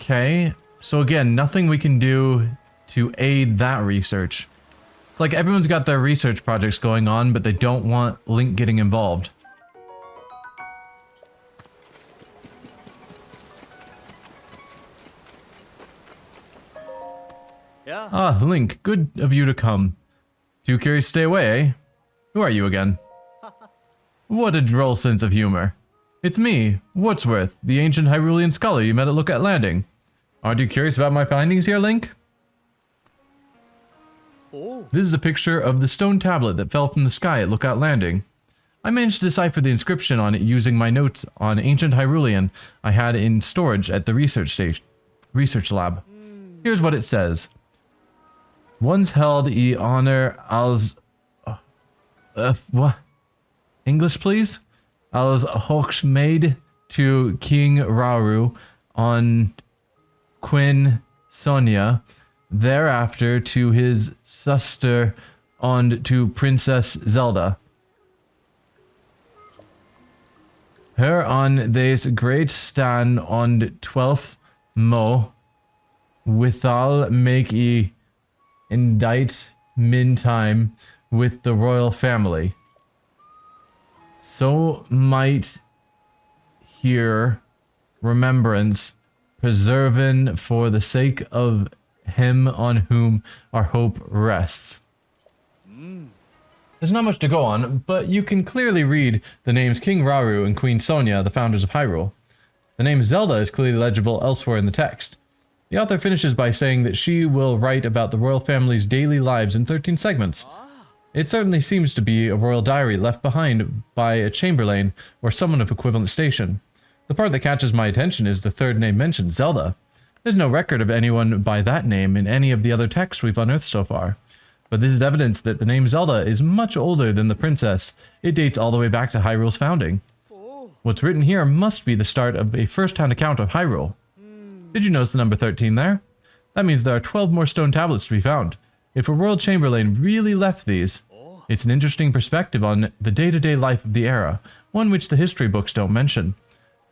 Okay, so again, nothing we can do to aid that research. It's like everyone's got their research projects going on, but they don't want Link getting involved. Yeah. Ah, Link, good of you to come. Too curious to stay away, eh? Who are you again? What a droll sense of humor. It's me, Wordsworth, the ancient Hyrulean scholar you met at Lookout Landing. Aren't you curious about my findings here, Link? Oh. This is a picture of the stone tablet that fell from the sky at Lookout Landing. I managed to decipher the inscription on it using my notes on ancient Hyrulean I had in storage at the research lab. Here's what it says. Once held honor als... what? English, please? Als hochmaid to King Rauru on Queen Sonia, thereafter to his sister and to Princess Zelda. Her on this great stand on 12th Mo, withal make e indict min time with the royal family. So might here remembrance preserven for the sake of him on whom our hope rests. There's not much to go on, but you can clearly read the names King Rauru and Queen Sonia, the founders of Hyrule. The name Zelda is clearly legible elsewhere in the text. The author finishes by saying that she will write about the royal family's daily lives in 13 segments. It certainly seems to be a royal diary left behind by a chamberlain or someone of equivalent station. The part that catches my attention is the third name mentioned, Zelda. There's no record of anyone by that name in any of the other texts we've unearthed so far. But this is evidence that the name Zelda is much older than the princess. It dates all the way back to Hyrule's founding. What's written here must be the start of a first-hand account of Hyrule. Did you notice the number 13 there? That means there are 12 more stone tablets to be found. If a royal chamberlain really left these, it's an interesting perspective on the day-to-day life of the era, one which the history books don't mention.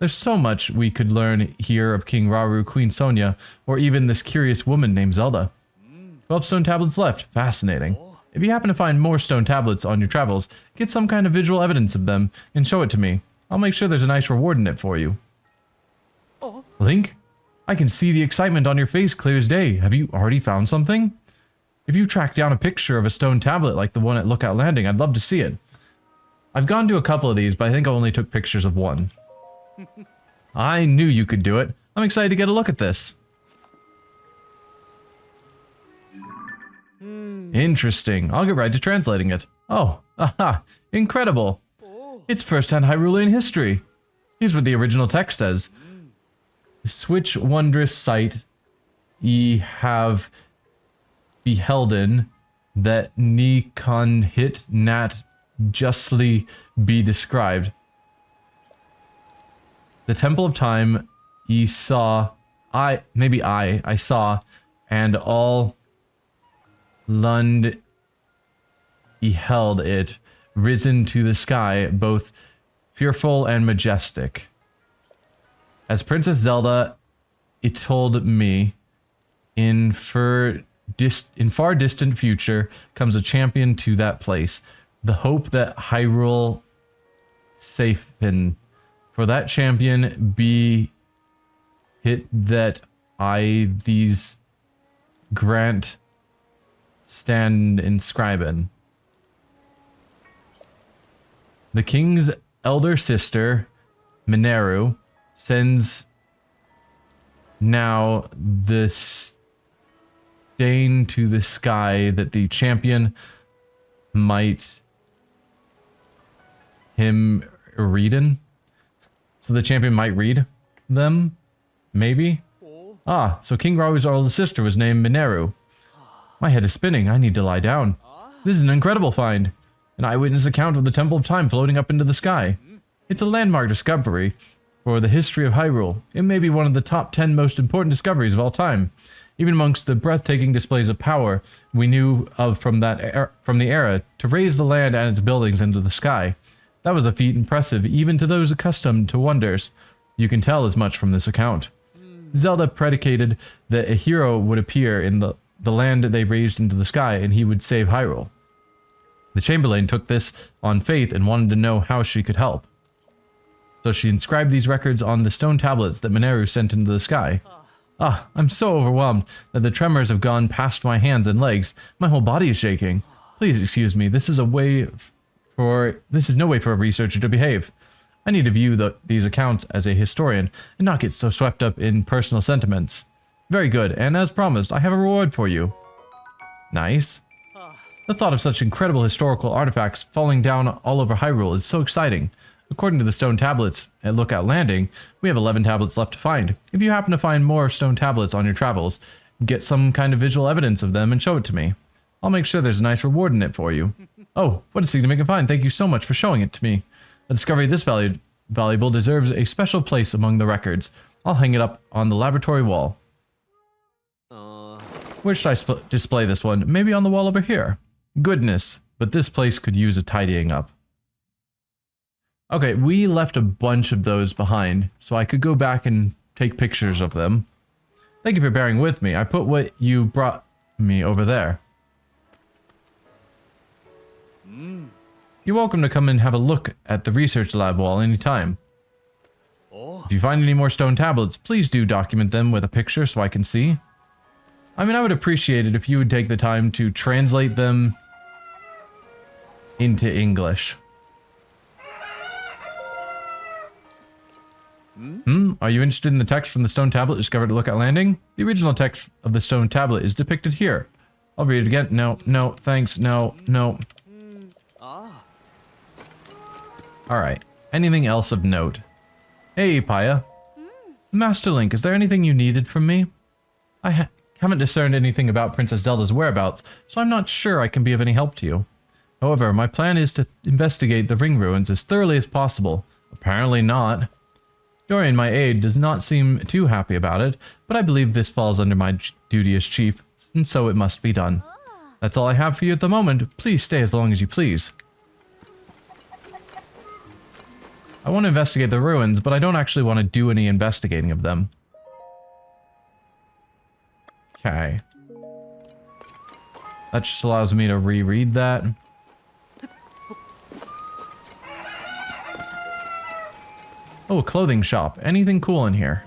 There's so much we could learn here of King Rauru, Queen Sonia, or even this curious woman named Zelda. 12 stone tablets left. Fascinating. If you happen to find more stone tablets on your travels, get some kind of visual evidence of them and show it to me. I'll make sure there's a nice reward in it for you. Link? I can see the excitement on your face clear as day. Have you already found something? If you track down a picture of a stone tablet like the one at Lookout Landing, I'd love to see it. I've gone to a couple of these, but I think I only took pictures of one. I knew you could do it. I'm excited to get a look at this. Interesting. I'll get right to translating it. Oh, aha, incredible. It's first-hand Hyrulean history. Here's what the original text says. Switch wondrous sight ye have beholden, that ne can hit nat justly be described. The Temple of Time ye saw, I saw, and all Lund beheld it, risen to the sky, both fearful and majestic. As Princess Zelda, it told me, in far distant future comes a champion to that place. The hope that Hyrule safen. For that champion be hit that I these grant stand inscriben. The king's elder sister, Mineru, sends now the stain to the sky that the champion might him readin. So the champion might read them? Maybe? Ah, so King Rau's older sister was named Mineru. My head is spinning. I need to lie down. This is an incredible find. An eyewitness account of the Temple of Time floating up into the sky. It's a landmark discovery for the history of Hyrule. It may be one of the top 10 most important discoveries of all time. Even amongst the breathtaking displays of power we knew of from the era to raise the land and its buildings into the sky. That was a feat impressive even to those accustomed to wonders. You can tell as much from this account. Zelda predicated that a hero would appear in the land they raised into the sky, and he would save Hyrule. The Chamberlain took this on faith and wanted to know how she could help. So she inscribed these records on the stone tablets that Mineru sent into the sky. Ah, I'm so overwhelmed that the tremors have gone past my hands and legs. My whole body is shaking. Please excuse me, this is no way for a researcher to behave. I need to view these accounts as a historian and not get so swept up in personal sentiments. Very good, and as promised, I have a reward for you. Nice. The thought of such incredible historical artifacts falling down all over Hyrule is so exciting. According to the stone tablets at Lookout Landing, we have 11 tablets left to find. If you happen to find more stone tablets on your travels, get some kind of visual evidence of them and show it to me. I'll make sure there's a nice reward in it for you. Oh, what a significant find. Thank you so much for showing it to me. A discovery this valuable deserves a special place among the records. I'll hang it up on the laboratory wall. Where should I display this one? Maybe on the wall over here. Goodness, but this place could use a tidying up. Okay, we left a bunch of those behind, so I could go back and take pictures of them. Thank you for bearing with me. I put what you brought me over there. You're welcome to come and have a look at the research lab wall anytime. If you find any more stone tablets, please do document them with a picture so I can see. I mean, I would appreciate it if you would take the time to translate them into English. Are you interested in the text from the stone tablet discovered at Lookout Landing? The original text of the stone tablet is depicted here. I'll read it again. No, thanks. No. Alright. Anything else of note? Hey, Paya. Master Link, is there anything you needed from me? I haven't discerned anything about Princess Zelda's whereabouts, so I'm not sure I can be of any help to you. However, my plan is to investigate the ring ruins as thoroughly as possible. Apparently not. Dorian, my aide, does not seem too happy about it, but I believe this falls under my duty as chief, and so it must be done. That's all I have for you at the moment. Please stay as long as you please. I want to investigate the ruins, but I don't actually want to do any investigating of them. Okay. That just allows me to reread that. Oh, a clothing shop. Anything cool in here?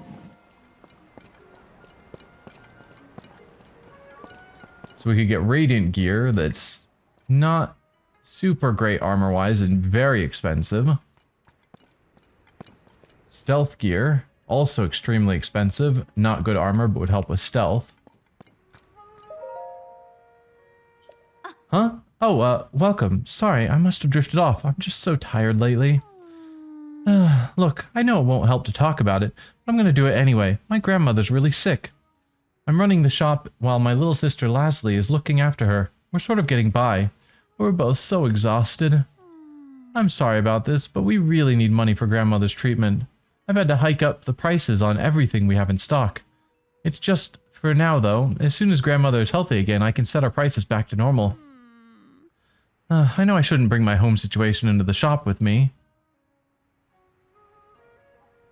So we could get radiant gear that's not super great armor-wise and very expensive. Stealth gear, also extremely expensive. Not good armor, but would help with stealth. Huh? Oh, welcome. Sorry, I must have drifted off. I'm just so tired lately. Look, I know it won't help to talk about it, but I'm gonna do it anyway. My grandmother's really sick. I'm running the shop while my little sister Leslie is looking after her. We're sort of getting by. We're both so exhausted. I'm sorry about this, but we really need money for grandmother's treatment. I've had to hike up the prices on everything we have in stock. It's just for now, though. As soon as grandmother is healthy again, I can set our prices back to normal. I know I shouldn't bring my home situation into the shop with me.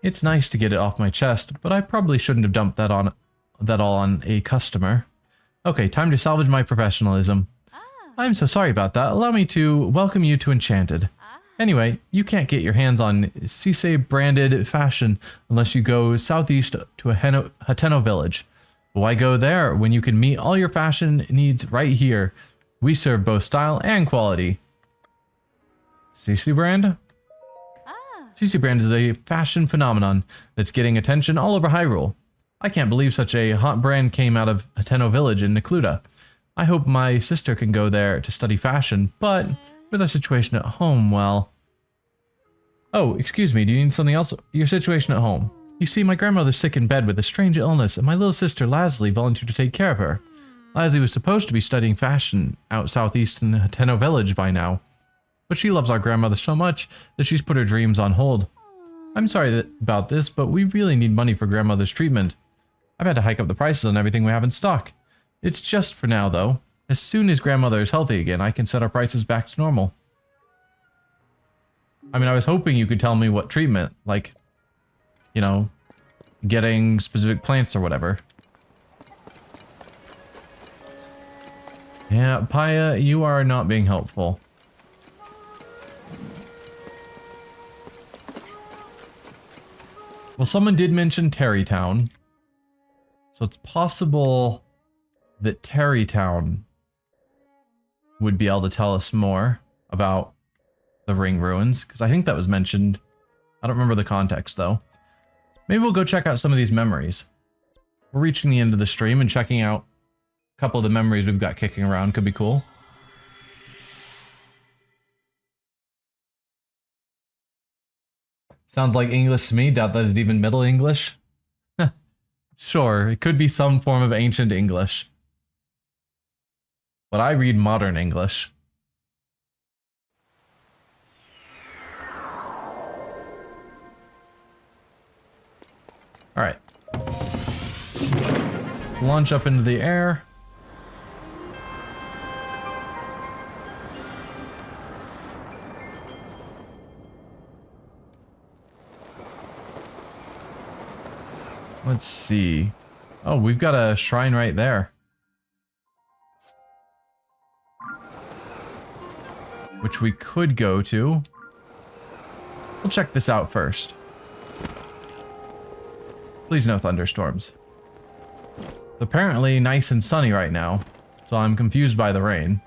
It's nice to get it off my chest, but I probably shouldn't have dumped that all on a customer. Okay, time to salvage my professionalism. I'm so sorry about that. Allow me to welcome you to Enchanted. Anyway, you can't get your hands on Sisei branded fashion unless you go southeast to a Hateno village. Why go there when you can meet all your fashion needs right here? We serve both style and quality. Sisei brand? Sisei brand is a fashion phenomenon that's getting attention all over Hyrule. I can't believe such a hot brand came out of Hateno village in Necluda. I hope my sister can go there to study fashion, but with our situation at home, well... Oh, excuse me, do you need something else? Your situation at home. You see, my grandmother's sick in bed with a strange illness, and my little sister Leslie volunteered to take care of her. Leslie was supposed to be studying fashion out southeast in Hateno village by now. But she loves our grandmother so much that she's put her dreams on hold. I'm sorry about this, but we really need money for grandmother's treatment. I've had to hike up the prices on everything we have in stock. It's just for now, though. As soon as grandmother is healthy again, I can set our prices back to normal. I mean, I was hoping you could tell me what treatment, like, you know, getting specific plants or whatever. Yeah, Paya, you are not being helpful. Well, someone did mention Terrytown. So it's possible that Terrytown would be able to tell us more about the ring ruins, because I think that was mentioned. I don't remember the context, though. Maybe we'll go check out some of these memories. We're reaching the end of the stream, and checking out a couple of the memories we've got kicking around could be cool. Sounds like English to me. Doubt that is even Middle English. Sure, it could be some form of ancient English. But I read modern English. Alright. Let's launch up into the air. Let's see. Oh, we've got a shrine right there. Which we could go to. We'll check this out first. Please no thunderstorms. Apparently nice and sunny right now, so I'm confused by the rain.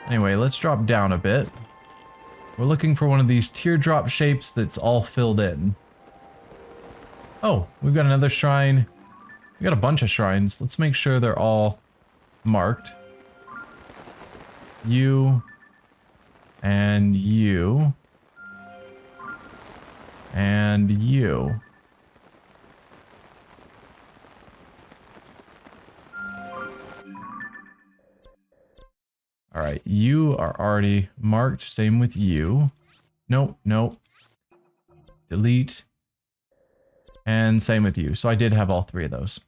Anyway, let's drop down a bit. We're looking for one of these teardrop shapes that's all filled in. Oh, we've got another shrine. We got a bunch of shrines. Let's make sure they're all marked. You. And you. And you. Alright, you are already marked. Same with you. Nope, nope. Delete. And same with you. So I did have all three of those.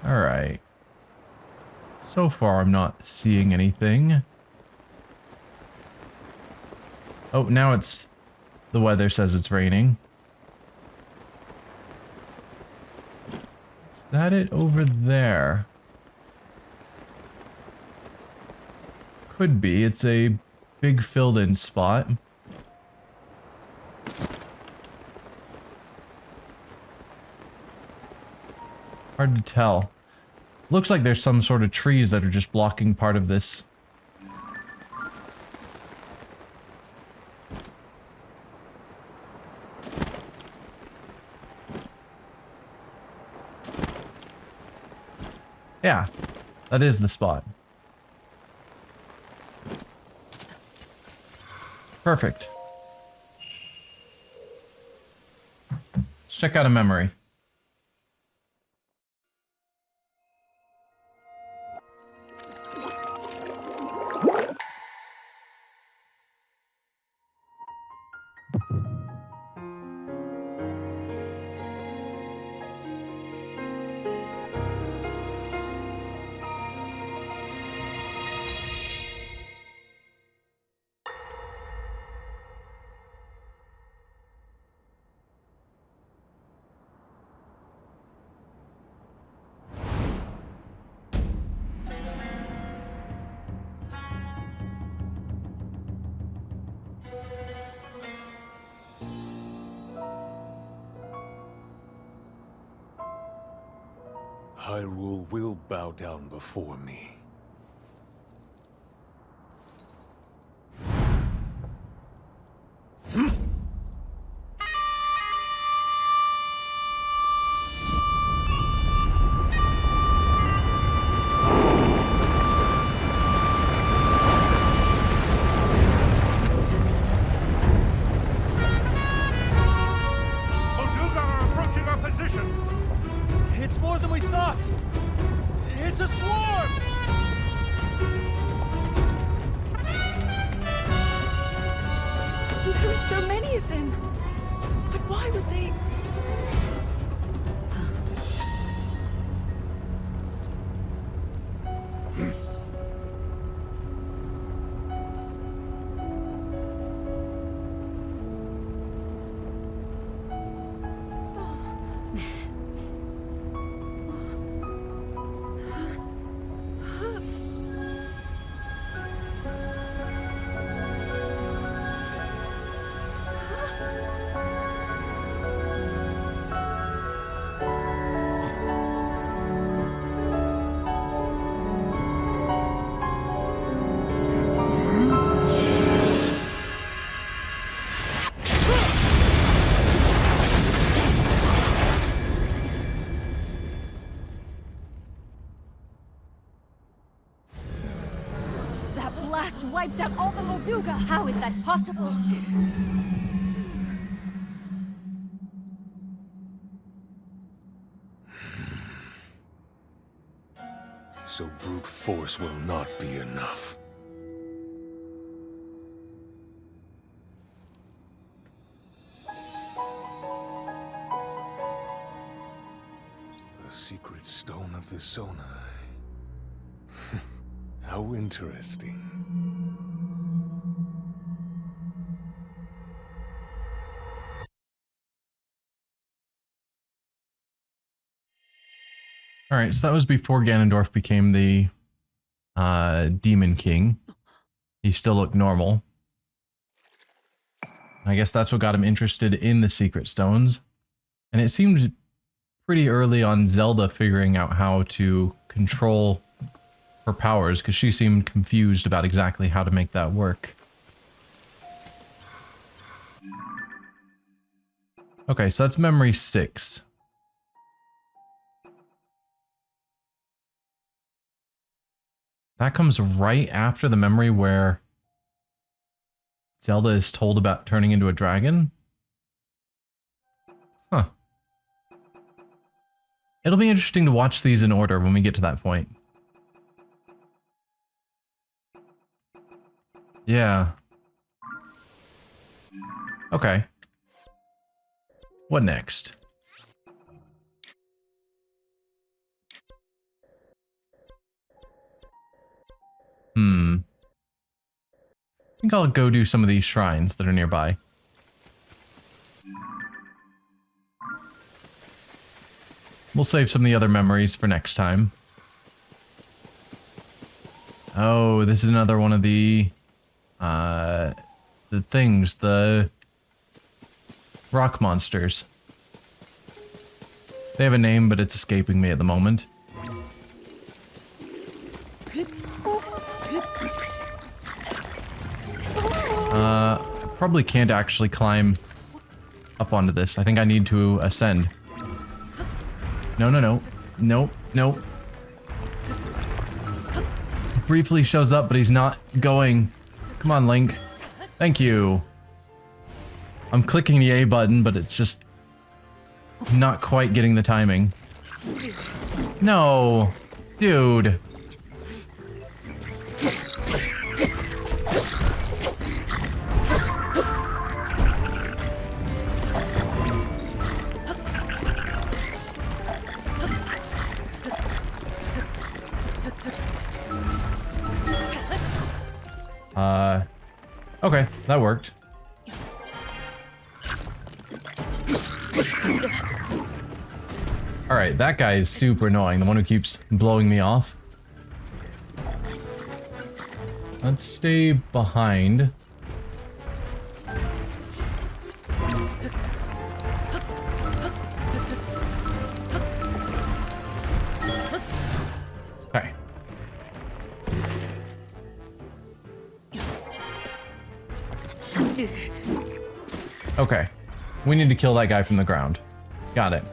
Alright. So far I'm not seeing anything. Oh, now it's... the weather says it's raining. Is that it over there? Could be. It's a big filled in spot. Hard to tell. Looks like there's some sort of trees that are just blocking part of this. Yeah, that is the spot. Perfect. Let's check out a memory. Hyrule will bow down before me. Molduga are approaching our position! It's more than we thought! It's a swarm! There are so many of them. But why would they... blast wiped out all the Molduga. How is that possible? So brute force will not be enough. The secret stone of the Zonai. How interesting. All right, so that was before Ganondorf became the Demon King. He still looked normal. I guess that's what got him interested in the Secret Stones. And it seemed pretty early on Zelda figuring out how to control her powers, because she seemed confused about exactly how to make that work. Okay, so that's memory 6. That comes right after the memory where Zelda is told about turning into a dragon? Huh. It'll be interesting to watch these in order when we get to that point. Yeah. Okay. What next? I think I'll go do some of these shrines that are nearby. We'll save some of the other memories for next time. Oh, this is another one of the things, the rock monsters. They have a name, but it's escaping me at the moment. Probably can't actually climb up onto this. I think I need to ascend. No, no, no. Nope, nope. Briefly shows up, but he's not going. Come on, Link. Thank you. I'm clicking the A button, but it's just not quite getting the timing. No. Dude. Okay, that worked. Alright, that guy is super annoying, the one who keeps blowing me off. Let's stay behind. Okay. Okay. We need to kill that guy from the ground. Got it.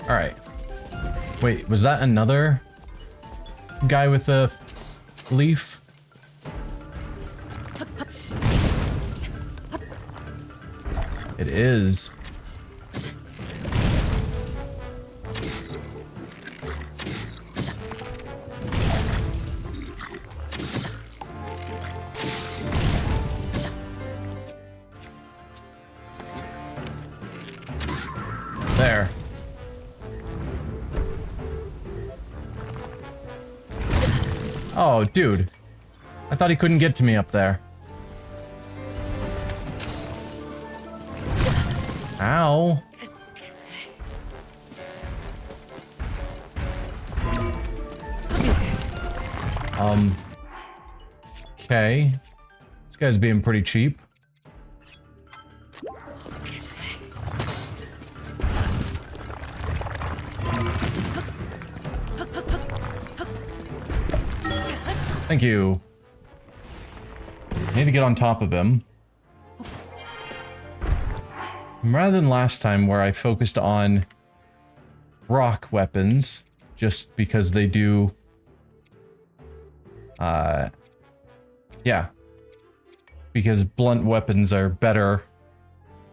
Alright. Wait, was that another guy with a leaf? It is. There. Oh, dude. I thought he couldn't get to me up there. Ow. Okay. This guy's being pretty cheap. Thank you. I need to get on top of him. Rather than last time where I focused on rock weapons, just because they do... yeah. Because blunt weapons are better.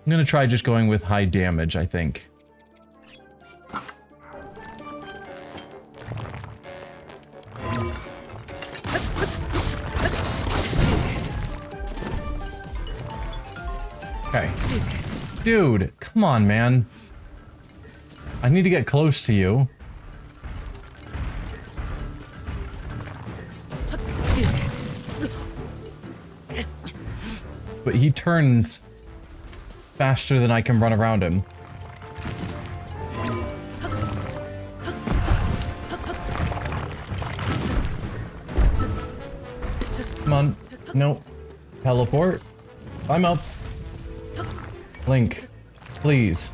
I'm gonna try just going with high damage, I think. Okay. Dude, come on, man. I need to get close to you. But he turns faster than I can run around him. Come on. Nope. Teleport. I'm up. Link. Please.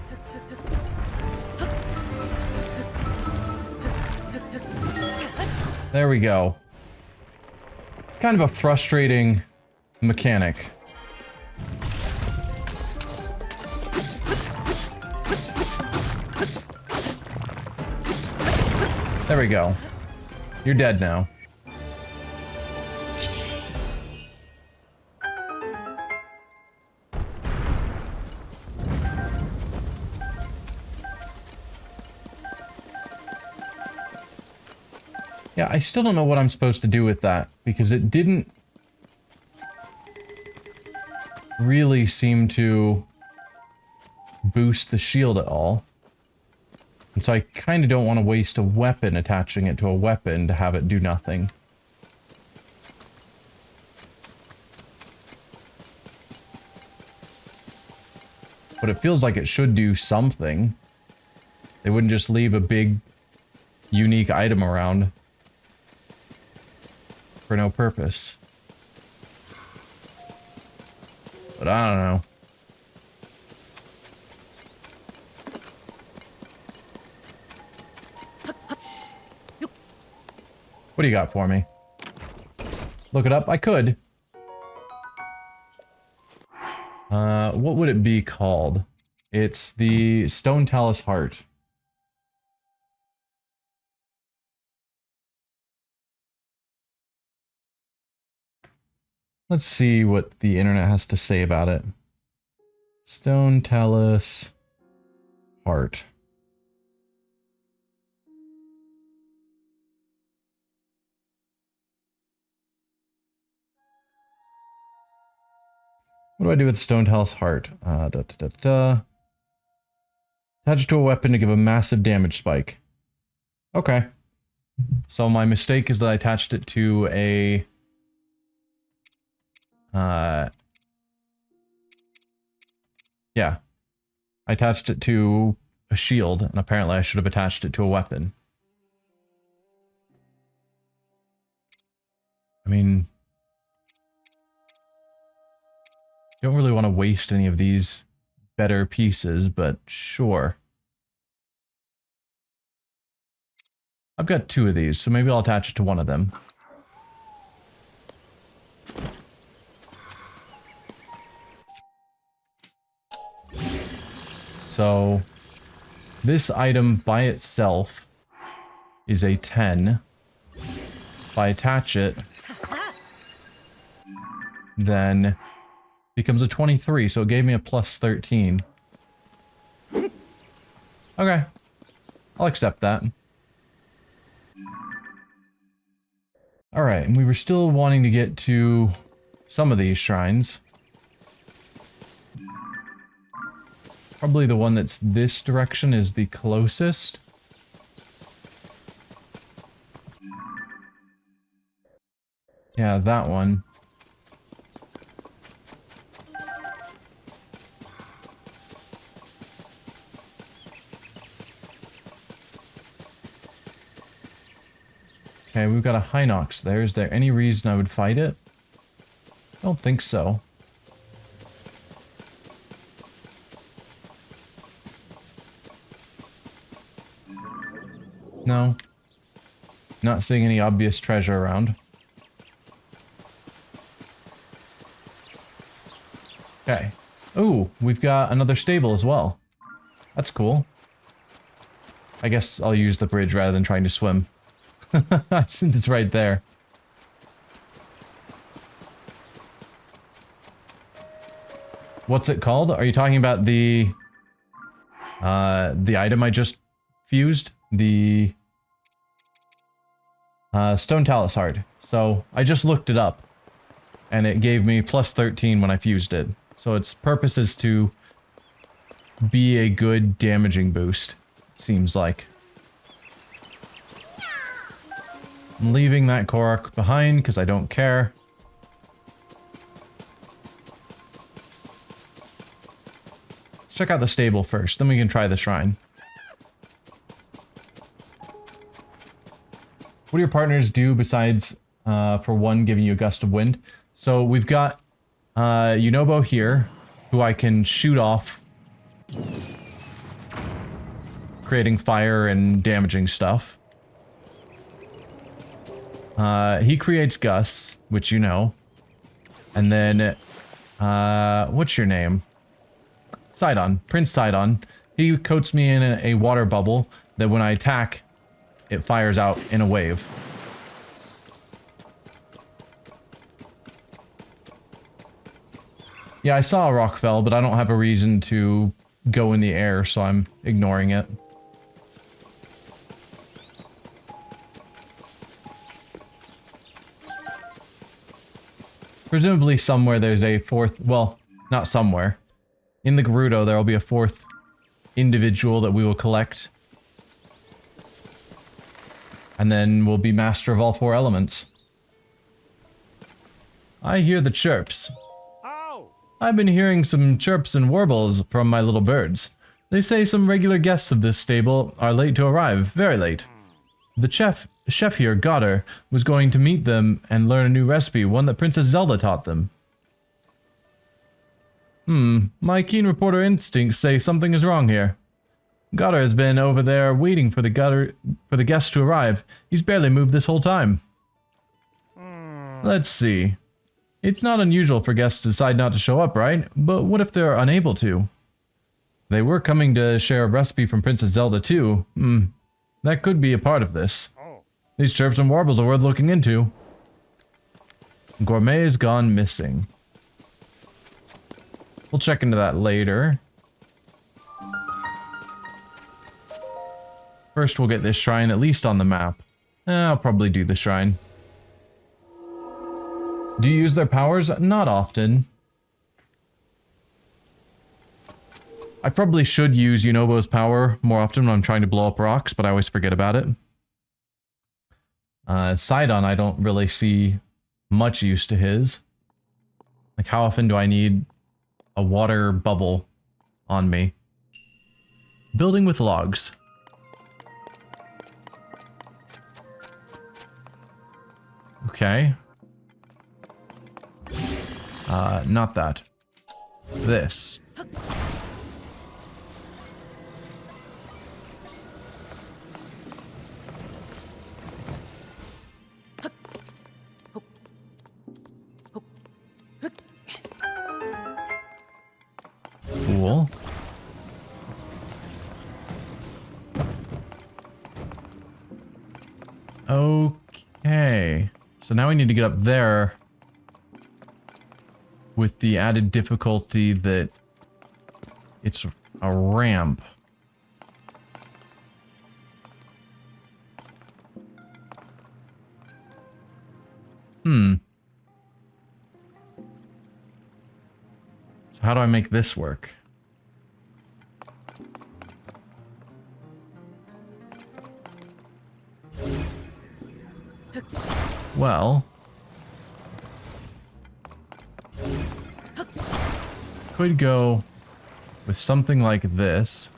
There we go. Kind of a frustrating mechanic. There we go. You're dead now. Yeah, I still don't know what I'm supposed to do with that, because it didn't really seem to boost the shield at all. And so I kind of don't want to waste a weapon attaching it to a weapon to have it do nothing. But it feels like it should do something. They wouldn't just leave a big, unique item around for no purpose. But I don't know. What do you got for me? Look it up? I could. What would it be called? It's the Stone Talus Heart. Let's see what the internet has to say about it. Stone Talus Heart. What do I do with Stone Talus Heart? Attach it to a weapon to give a massive damage spike. Okay. So my mistake is that I attached it to a... yeah. I attached it to a shield, and apparently I should have attached it to a weapon. I mean... don't really want to waste any of these better pieces, but sure. I've got 2 of these, so maybe I'll attach it to one of them. So, this item by itself is a 10. If I attach it, then becomes a 23, so it gave me a plus 13. Okay. I'll accept that. Alright, and we were still wanting to get to some of these shrines. Probably the one that's this direction is the closest. Yeah, that one. Okay, we've got a Hinox there. Is there any reason I would fight it? I don't think so. No. Not seeing any obvious treasure around. Okay. Ooh, we we've got another stable as well. That's cool. I guess I'll use the bridge rather than trying to swim. Since it's right there. What's it called? Are you talking about the item I just fused? The Stone Talus Heart. So I just looked it up, and it gave me plus 13 when I fused it. So its purpose is to be a good damaging boost, it seems like. I'm leaving that Korok behind because I don't care. Let's check out the stable first, then we can try the shrine. What do your partners do besides, for one, giving you a gust of wind? So we've got Yunobo here, who I can shoot off, creating fire and damaging stuff. He creates gusts, which you know. And then, what's your name? Sidon, Prince Sidon. He coats me in a water bubble that when I attack, it fires out in a wave. Yeah, I saw a rock fell, but I don't have a reason to go in the air, so I'm ignoring it. Presumably somewhere there's a fourth, well, not somewhere. In the Gerudo, there will be a fourth individual that we will collect. And then we'll be master of all four elements. I hear the chirps. Ow! I've been hearing some chirps and warbles from my little birds. They say some regular guests of this stable are late to arrive, very late. The chef here, Goddard, was going to meet them and learn a new recipe, one that Princess Zelda taught them. My keen reporter instincts say something is wrong here. Goddard has been over there waiting for the guests to arrive. He's barely moved this whole time. Let's see. It's not unusual for guests to decide not to show up, right? But what if they're unable to? They were coming to share a recipe from Princess Zelda too. That could be a part of this. These chirps and warbles are worth looking into. Gourmet has gone missing. We'll check into that later. First, we'll get this shrine at least on the map. I'll probably do the shrine. Do you use their powers? Not often. I probably should use Yunobo's power more often when I'm trying to blow up rocks, but I always forget about it. Sidon, I don't really see much use to his. Like, how often do I need a water bubble on me? Building with logs. Okay. Not that. This. Cool. Okay. So now we need to get up there with the added difficulty that it's a ramp. So how do I make this work? Well, could go with something like this.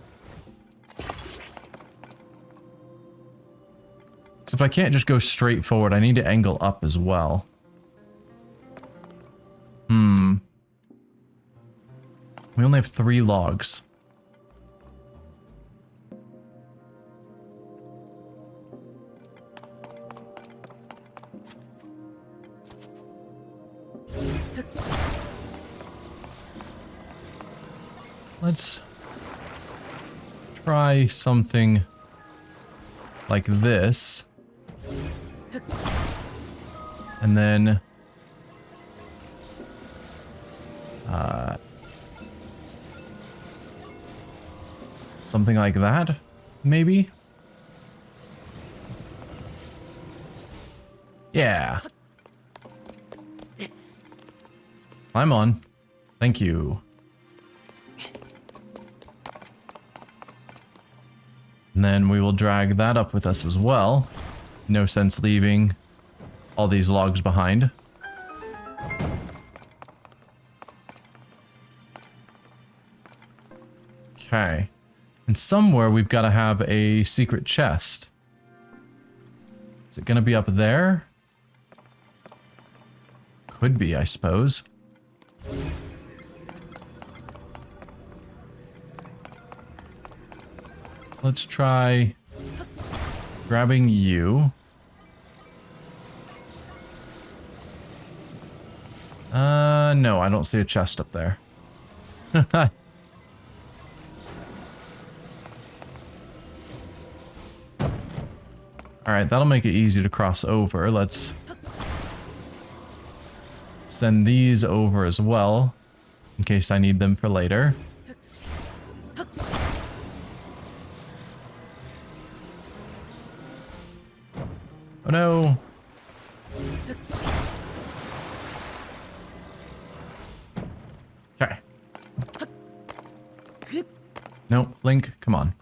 Except I can't just go straight forward. I need to angle up as well. We only have 3 logs. Let's try something like this. And then something like that, maybe? Yeah. I'm on. Thank you. And then we will drag that up with us as well. No sense leaving all these logs behind. Okay. And somewhere we've got to have a secret chest. Is it going to be up there? Could be, I suppose. So let's try grabbing you. No, I don't see a chest up there. Alright, that'll make it easy to cross over. Let's send these over as well, in case I need them for later. Oh no! Okay. No, Link, come on.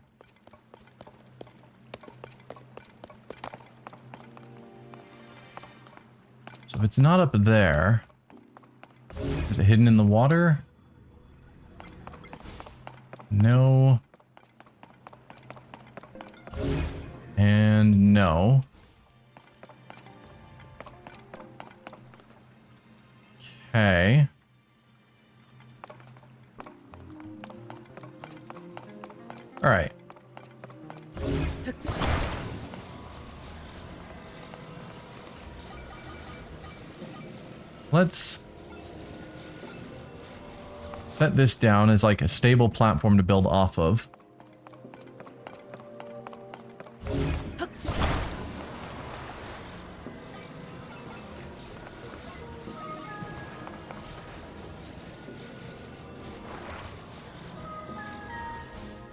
So if it's not up there, is it hidden in the water? No. And no. Okay. All right. Let's set this down as like a stable platform to build off of.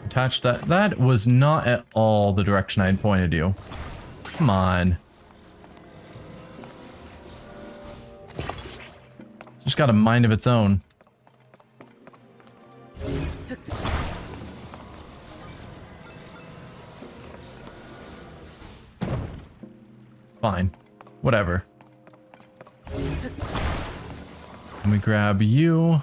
Attach that. That was not at all the direction I had pointed you. Come on. It's just got a mind of its own. Fine. Whatever. Let me grab you.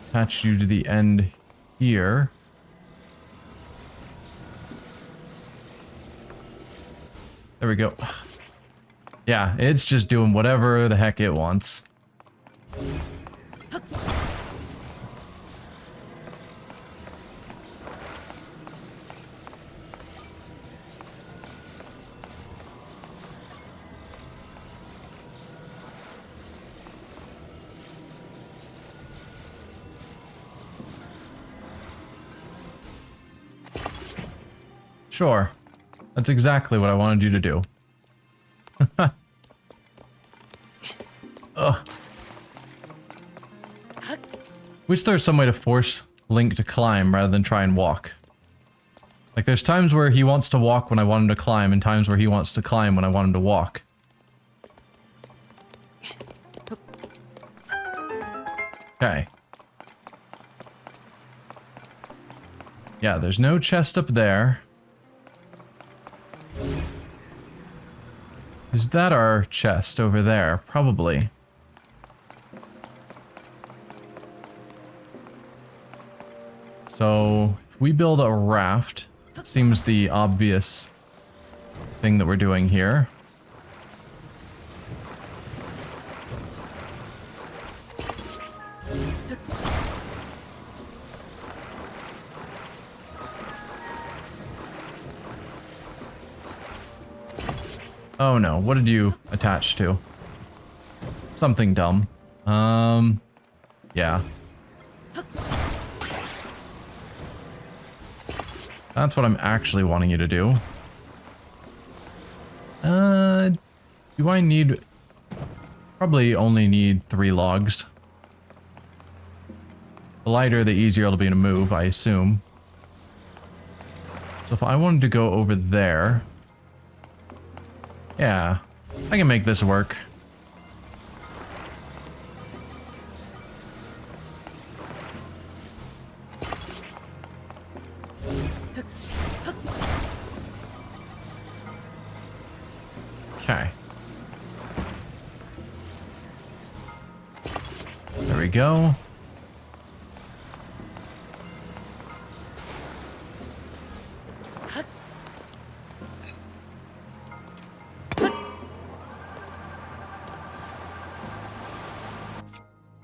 Attach you to the end here. There we go. Yeah, it's just doing whatever the heck it wants. Sure. That's exactly what I wanted you to do. Ugh. Wish there was some way to force Link to climb rather than try and walk. Like, there's times where he wants to walk when I want him to climb, and times where he wants to climb when I want him to walk. Okay. Yeah, there's no chest up there. Is that our chest over there? Probably. So, if we build a raft, it seems the obvious thing that we're doing here. Oh no, what did you attach to? Something dumb. Yeah. That's what I'm actually wanting you to do. Do I need... Probably only need 3 logs. The lighter, the easier it'll be to move, I assume. So if I wanted to go over there... Yeah, I can make this work. Okay. There we go.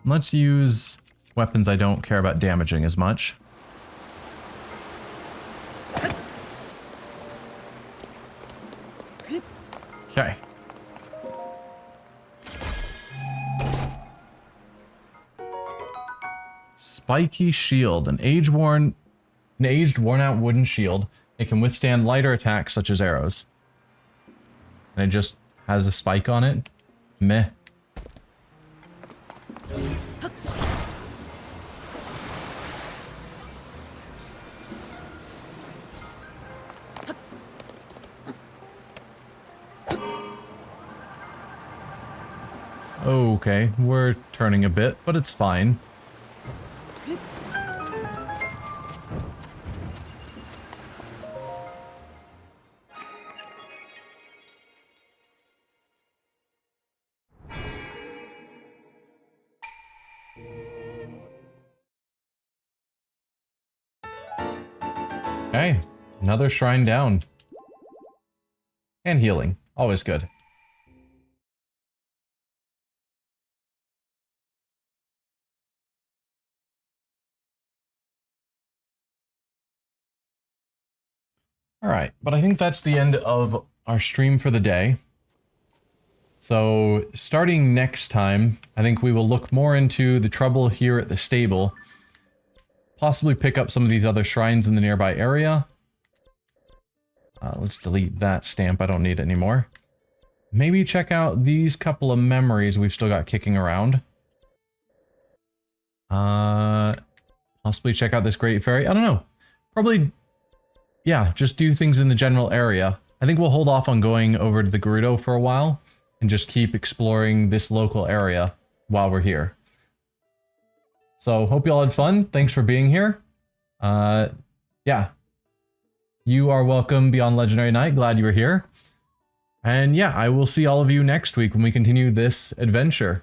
Let's use weapons I don't care about damaging as much. Okay. Spiky shield, an aged, worn out wooden shield. It can withstand lighter attacks such as arrows. And it just has a spike on it. Meh. Okay, we're turning a bit, but it's fine. Okay, another shrine down. And healing, always good. Alright, but I think that's the end of our stream for the day. So, starting next time, I think we will look more into the trouble here at the stable. Possibly pick up some of these other shrines in the nearby area. Let's delete that stamp, I don't need it anymore. Maybe check out these couple of memories we've still got kicking around. Possibly check out this Great Fairy, I don't know. Probably... yeah, just do things in the general area. I think we'll hold off on going over to the Gerudo for a while and just keep exploring this local area while we're here. So, hope you all had fun. Thanks for being here. Yeah. You are welcome beyond Legendary Night. Glad you were here. And yeah, I will see all of you next week when we continue this adventure.